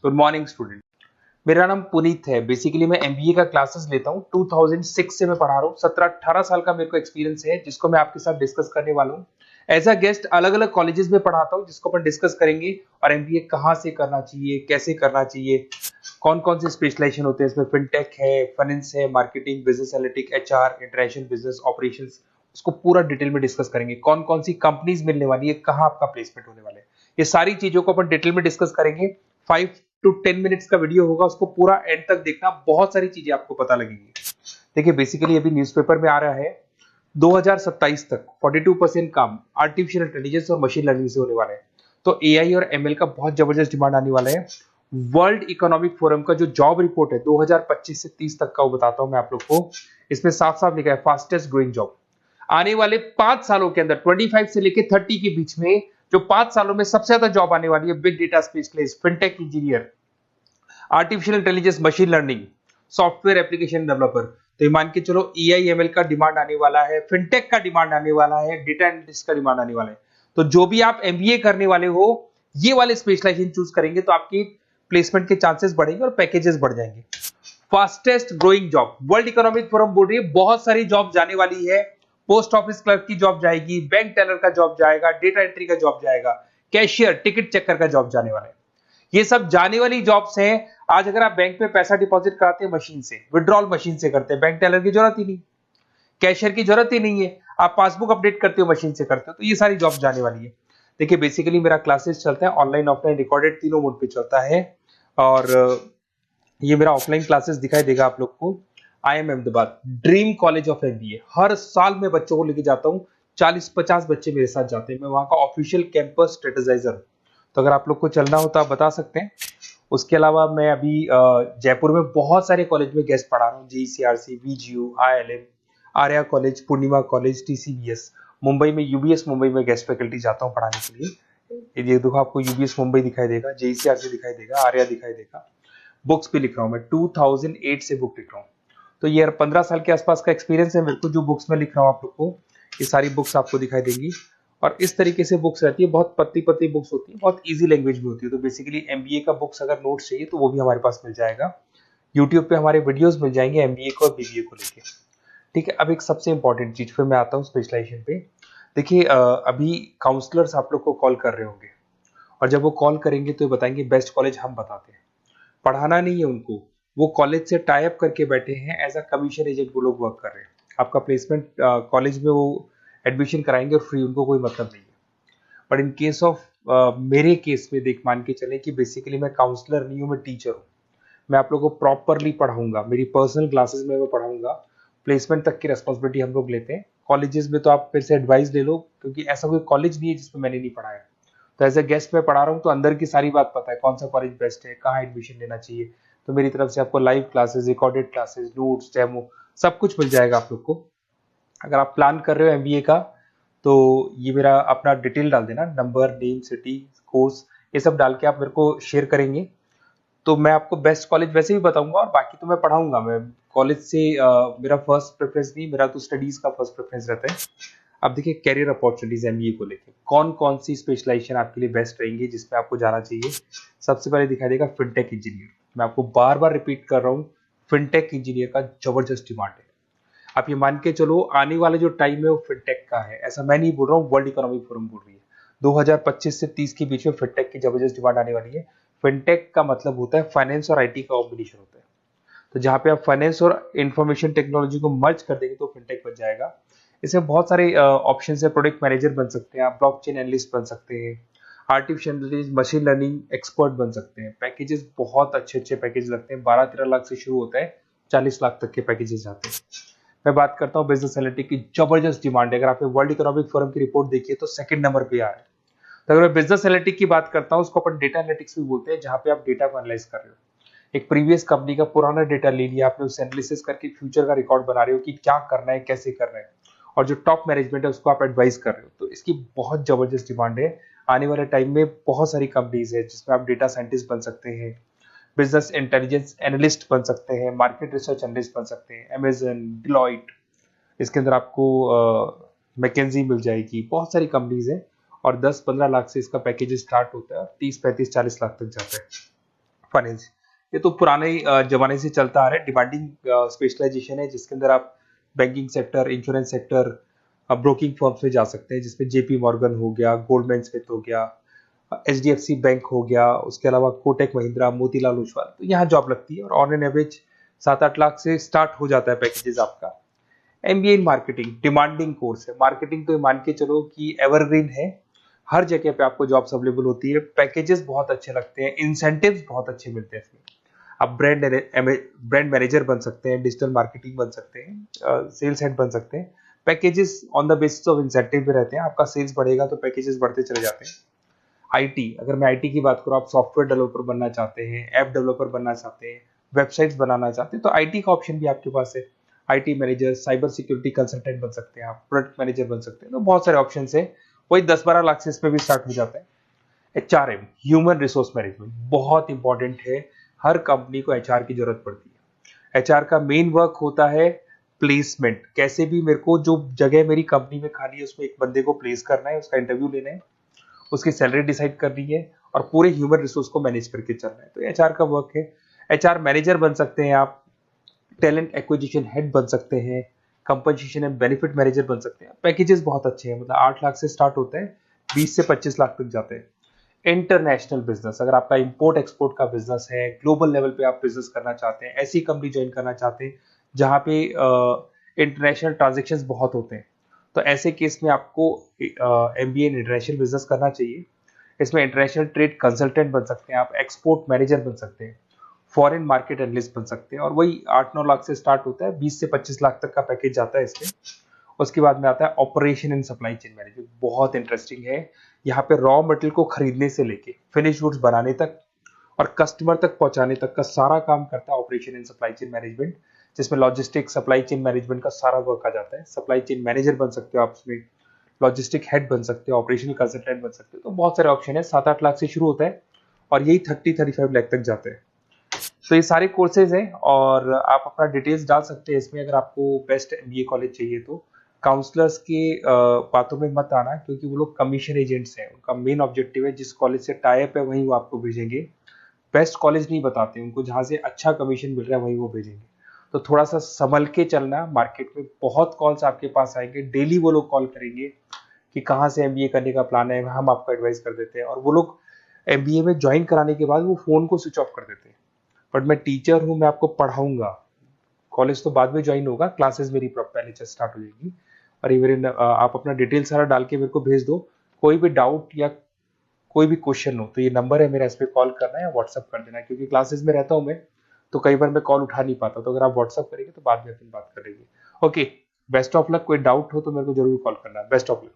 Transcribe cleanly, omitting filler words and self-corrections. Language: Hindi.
Good morning student. मेरा नाम पुनीत है। बेसिकली मैं एमबीए का क्लासेस लेता हूँ। 2006 से मैं पढ़ा रहा हूँ। 17-18 साल का मेरे को एक्सपीरियंस है, जिसको मैं आपके साथ डिस्कस करने वाला हूँ। एज अ गेस्ट अलग अलग कॉलेजेस में पढ़ाता हूँ, जिसको अपन डिस्कस करेंगे। और एमबीए कहाँ से करना चाहिए, कैसे करना चाहिए, कौन कौन से स्पेशलाइजेशन होते हैं इसमें। फिनटेक है, फाइनेंस है, marketing, business analytic, HR, international business operations, उसको पूरा डिटेल में डिस्कस करेंगे। कौन कौन सी कंपनीज मिलने वाली है, कहाँ आपका प्लेसमेंट होने वाला है, ये सारी चीजों को अपन डिटेल में डिस्कस करेंगे। 5 to 10 मिनट्स का वीडियो होगा, उसको पूरा एंड तक देखना। बहुत सारी चीजें आपको पता लगेंगी। देखिए बेसिकली अभी न्यूज़पेपर में आ रहा है 2027 तक 42% काम आर्टिफिशियल इंटेलिजेंस और मशीन लर्निंग से होने वाला है। तो एआई और एमएल का बहुत जबरदस्त डिमांड आने वाला है। वर्ल्ड इकोनॉमिक फोरम का जो जॉब रिपोर्ट है 2025 से 30 तक का, वो बताता हूं मैं आप लोग को। इसमें साफ साफ लिखा है फास्टेस्ट ग्रोइंग जॉब। आने वाले 5 सालों के अंदर 25 से लेकर 30 के बीच में जो 5 सालों में सबसे ज्यादा जॉब आने वाली है, big data specialist, fintech engineer, artificial intelligence, machine learning, software application developer. तो ये मान के चलो एआई एमएल का डिमांड आने वाला है, फिनटेक का डिमांड आने वाला है, डेटा एनालिटिक्स का डिमांड आने वाला है। तो जो भी आप एमबीए करने वाले हो, ये वाले स्पेशलाइजेशन चूज करेंगे तो आपकी प्लेसमेंट के चांसेस बढ़ेंगे और पैकेजेस बढ़ जाएंगे। Fastest growing job, world economic forum बोल रही है बहुत सारी जॉब जाने वाली है। पोस्ट ऑफिस क्लर्क की जॉब जाएगी, बैंक टेलर का जॉब जाएगा, डेटा एंट्री का जॉब जाएगा, कैशियर, टिकट चेकर का जॉब जाने वाला है। ये सब जाने वाली जॉब्स हैं। आज अगर आप बैंक में पैसा डिपॉजिट कराते हैं मशीन से, विड्रॉल मशीन से करते हैं, बैंक टेलर की जरूरत ही नहीं, कैशियर की जरूरत ही नहीं है। आप पासबुक अपडेट करते हो मशीन से करते हो, तो ये सारी जॉब जाने वाली है। देखिए बेसिकली मेरा क्लासेस चलता है ऑनलाइन ऑफलाइन रिकॉर्डेड, तीनों मोड पे चलता है। और ये मेरा ऑफलाइन क्लासेस दिखाई देगा आप लोग को। IIM Ahmedabad dream college of MBA. हर साल मैं बच्चों को लेके जाता हूँ। 40-50 बच्चे मेरे साथ जाते हैं। मैं वहाँ का ऑफिशियल कैंपस स्ट्रेटेजाइजर हूँ। तो अगर आप लोग को चलना हो तो आप बता सकते हैं। उसके अलावा मैं अभी जयपुर में बहुत सारे कॉलेज में गेस्ट पढ़ा रहा हूँ। जीसीआरसी, वीजीयू, IIM, आर्या कॉलेज, पूर्णिमा कॉलेज, TCBS। मुंबई में यूबीएस मुंबई में गेस्ट फैकल्टी जाता हूँ पढ़ाने के लिए। ये देखो आपको यूबीएस मुंबई दिखाई देगा, JCRC दिखाई देगा, आर्या दिखाई देगा। बुक्स भी लिख रहा हूँ मैं, 2008 से बुक लिख रहा हूँ। तो ये 15 साल के आसपास का एक्सपीरियंस है मेरे को। जो बुक्स में लिख रहा हूँ आप लोग को, ये सारी बुक्स आपको दिखाई देंगी। और इस तरीके से बुक्स रहती है, बहुत पतली पतली बुक्स होती है, बहुत इजी लैंग्वेज में होती है। तो बेसिकली एमबीए का बुक्स अगर नोट्स चाहिए तो वो भी हमारे पास मिल जाएगा। यूट्यूब पे हमारे वीडियोस मिल जाएंगे एमबीए को और बीबीए को लेके। ठीक है, अब एक सबसे इंपॉर्टेंट चीज पे मैं आता हूँ, स्पेशलाइजेशन पे। देखिए अभी काउंसलर्स आप लोग को कॉल कर रहे होंगे, और जब वो कॉल करेंगे तो ये बताएंगे बेस्ट कॉलेज हम बताते हैं। पढ़ाना नहीं है उनको, वो कॉलेज से टाई अप करके बैठे हैं। एज अ कमीशन एजेंट वो लोग वर्क कर रहे हैं। आपका प्लेसमेंट कॉलेज में वो एडमिशन कराएंगे और फ्री, उनको कोई मतलब नहीं है। बट इन केस ऑफ मेरे केस में देख मान के चले कि बेसिकली मैं काउंसलर नहीं हूँ, मैं टीचर हूँ। मैं आप लोगों को प्रॉपरली पढ़ाऊंगा, मेरी पर्सनल क्लासेस में मैं पढ़ाऊंगा। प्लेसमेंट तक की रेस्पॉन्सिबिलिटी हम लोग लेते हैं। कॉलेजेस में तो आप फिर से एडवाइस ले लो, क्योंकि ऐसा कोई कॉलेज नहीं है जिसमें मैंने नहीं पढ़ाया। तो एज ए गेस्ट में पढ़ा रहा हूँ तो अंदर की सारी बात पता है, कौन सा कॉलेज बेस्ट है, कहाँ एडमिशन लेना चाहिए। तो मेरी तरफ से आपको live classes, recorded classes, notes, demo सब कुछ मिल जाएगा आप लोग को। अगर आप प्लान कर रहे हो एमबीए का, तो ये मेरा अपना डिटेल डाल देना, नंबर, नेम, सिटी, कोर्स, ये सब डाल के आप मेरे को शेयर करेंगे तो मैं आपको बेस्ट कॉलेज वैसे भी बताऊंगा। और बाकी तो मैं पढ़ाऊंगा। मैं कॉलेज से मेरा फर्स्ट प्रेफरेंस नहीं, मेरा तो स्टडीज का फर्स्ट प्रेफरेंस रहता है। अब देखिए कैरियर अपॉर्चुनिटीज एमबीए को लेके कौन कौन सी स्पेशलाइजेशन आपके लिए बेस्ट रहेंगी, जिसमें आपको जाना चाहिए। सबसे पहले दिखाई देगा फिनटेक इंजीनियर। मैं आपको बार बार रिपीट कर रहा हूँ, फिनटेक इंजीनियर का जबरदस्त डिमांड है। आप ये मान के चलो आने वाला जो टाइम है वो फिनटेक का है। ऐसा मैं नहीं बोल रहा हूँ, वर्ल्ड इकोनॉमिक फोरम बोल रही है। 2025 से 30 के बीच में फिनटेक की जबरदस्त डिमांड आने वाली है। फिनटेक का मतलब होता है फाइनेंस और आईटी का कॉम्बिनेशन होता है। तो जहां पे आप फाइनेंस और इंफॉर्मेशन टेक्नोलॉजी को मर्ज कर देंगे तो फिनटेक बन जाएगा। इसमें बहुत सारे ऑप्शन है। प्रोडक्ट मैनेजर बन सकते हैं आप, ब्लॉकचेन एनालिस्ट बन सकते हैं, artificial intelligence, machine learning expert बन सकते हैं। पैकेजेस बहुत अच्छे अच्छे पैकेज लगते हैं, 12-13 लाख से शुरू होता है, 40 लाख तक के पैकेजेस जाते हैं। मैं बात करता हूँ बिजनेस एनालिटिक्स की, जबरदस्त डिमांड है। अगर आपने वर्ल्ड इकोनॉमिक फोरम की रिपोर्ट देखी है तो सेकंड नंबर पे आ रहा है। तो अगर मैं बिजनेस एनालिटिक्स की बात करता हूँ, उसको अपन डेटा एनालिटिक्स भी बोलते हैं, जहां पे आप डेटा को एनालाइज कर रहे हो। एक प्रीवियस कंपनी का पुराना डेटा ले लिया आपने, उससे एनालिसिस करके फ्यूचर का रिकॉर्ड बना रहे हो कि क्या करना है, कैसे करना है, और जो टॉप मैनेजमेंट है उसको आप एडवाइस कर रहे हो। तो इसकी बहुत जबरदस्त डिमांड है। आने वाले टाइम में बहुत सारी कंपनीज है जिसमें आप डेटा साइंटिस्ट बन सकते हैं, बिजनेस इंटेलिजेंस एनालिस्ट बन सकते हैं, मार्केट रिसर्च एनालिस्ट बन सकते हैं, अमेजन, डिलॉइट, इसके अंदर आपको मैकेंजी मिल जाएगी। बहुत सारी कंपनीज है और 10-15 लाख से इसका पैकेज स्टार्ट होता है और 30-35-40 लाख तक जाता है। फाइनेंस, ये तो पुराने जमाने से चलता आ रहा है। डिमांडिंग स्पेशलाइजेशन है जिसके अंदर आप banking sector, insurance sector, broking firms में जा सकते हैं, जिसमें जेपी मॉर्गन हो गया, गोल्डमैन स्मिथ हो गया, एचडीएफसी बैंक हो गया, उसके अलावा कोटक महिंद्रा, मोतीलाल ओसवाल, तो यहाँ जॉब लगती है और ऑन एन एवरेज 7-8 लाख से स्टार्ट हो जाता है पैकेजेस आपका। MBA in marketing demanding course है। मार्केटिंग तो मान के चलो कि एवरग्रीन है, हर जगह पे आपको जॉब्स अवेलेबल होती है, पैकेजेस बहुत अच्छे लगते हैं, इंसेंटिव्स बहुत अच्छे मिलते हैं इसमें। आप ब्रांड मैनेजर बन सकते हैं, डिजिटल मार्केटिंग बन सकते हैं, सेल्स हेड बन सकते हैं। Packages on the basis of incentive पे रहते हैं, आपका सेल्स बढ़ेगा तो पैकेजेस बढ़ते चले जाते हैं। आईटी, अगर मैं आईटी की बात करूँ, आप सॉफ्टवेयर डेवलपर बनना चाहते हैं, ऐप डेवलपर बनना चाहते हैं, वेबसाइट्स बनाना चाहते हैं, तो आईटी का ऑप्शन भी आपके पास है। IT manager, cyber security consultant बन सकते हैं आप, प्रोडक्ट मैनेजर बन सकते हैं, तो बहुत सारे ऑप्शन है। वही 10-12 लाख से इसमें भी स्टार्ट हो जाता है। एचआरएम, ह्यूमन रिसोर्स मैनेजमेंट, बहुत इंपॉर्टेंट है। हर कंपनी को एचआर की जरूरत पड़ती है। एचआर का मेन वर्क होता है प्लेसमेंट, कैसे भी मेरे को जो जगह मेरी कंपनी में खाली है उसमें एक बंदे को प्लेस करना है, उसका इंटरव्यू लेना है, उसकी सैलरी डिसाइड करनी है और पूरे ह्यूमन रिसोर्स को मैनेज करके चलना है, तो एचआर का वर्क है। एचआर मैनेजर बन सकते हैं आप, टैलेंट एक्विजिशन हेड बन सकते हैं, कंपनसेशन एंड बेनिफिट मैनेजर बन सकते हैं। पैकेजेस बहुत अच्छे हैं, मतलब 8 लाख से स्टार्ट होते हैं, 20 से 25 लाख तक जाते हैं। इंटरनेशनल बिजनेस, अगर आपका इंपोर्ट एक्सपोर्ट का बिजनेस है, ग्लोबल लेवल पे आप बिजनेस करना चाहते हैं, ऐसी कंपनी ज्वाइन करना चाहते हैं जहां पे इंटरनेशनल ट्रांजेक्शन्स बहुत होते हैं, तो ऐसे केस में आपको एमबीए इन इंटरनेशनल बिजनेस करना चाहिए। इसमें इंटरनेशनल ट्रेड कंसल्टेंट बन सकते हैं आप, एक्सपोर्ट मैनेजर बन सकते हैं, फॉरेन मार्केट एनालिस्ट बन सकते हैं, और वही 8-9 लाख से स्टार्ट होता है, 20 से 25 लाख तक का पैकेज जाता है इसमें। उसके बाद में आता है operation and supply chain management, बहुत इंटरेस्टिंग है। यहाँ पे रॉ मटेरियल को खरीदने से लेके फिनिश गुड्स बनाने तक और कस्टमर तक पहुंचाने तक का सारा काम करता है operation and supply chain management, जिसमें लॉजिस्टिक सप्लाई चेन मैनेजमेंट का सारा वर्क आ जाता है। सप्लाई चेन मैनेजर बन सकते हो आप उसमें, लॉजिस्टिक हेड बन सकते हो, ऑपरेशनल कंसल्टेंट बन सकते हो, तो बहुत सारे ऑप्शन है। 7-8 लाख से शुरू होता है और यही 30-35 लाख तक जाते हैं। तो ये सारे कोर्सेज हैं और आप अपना डिटेल्स डाल सकते हैं इसमें। अगर आपको बेस्ट एमबीए कॉलेज चाहिए तो काउंसलर्स के बातों में मत आना, क्योंकि वो लोग कमीशन एजेंट्स हैं। उनका मेन ऑब्जेक्टिव है जिस कॉलेज से टाई अप है वहीं वो आपको भेजेंगे, बेस्ट कॉलेज नहीं बताते उनको, जहां से अच्छा कमीशन मिल रहा है वहीं वो भेजेंगे। तो थोड़ा सा संभल के चलना, मार्केट में बहुत कॉल्स आपके पास आएंगे, डेली वो लोग कॉल करेंगे कि कहाँ से एमबीए करने का प्लान है, हम आपको एडवाइस कर देते हैं, और वो लोग एमबीए में ज्वाइन कराने के बाद वो फोन को स्विच ऑफ कर देते हैं। बट मैं टीचर हूँ, मैं आपको पढ़ाऊंगा, कॉलेज तो बाद में ज्वाइन होगा, क्लासेस मेरी पहले से स्टार्ट हो जाएगी। और ये मेरे आप अपना डिटेल सारा डाल के मेरे को भेज दो। कोई भी डाउट या कोई भी क्वेश्चन हो तो ये नंबर है मेरा, इस पे कॉल करना है या व्हाट्सअप कर देना है, क्योंकि क्लासेस में रहता हूँ मैं, तो कई बार मैं कॉल उठा नहीं पाता, तो अगर आप व्हाट्सअप करेंगे तो बाद में अपन बात कर लेंगे। Okay, best of luck. कोई डाउट हो तो मेरे को जरूर कॉल करना। Best of luck.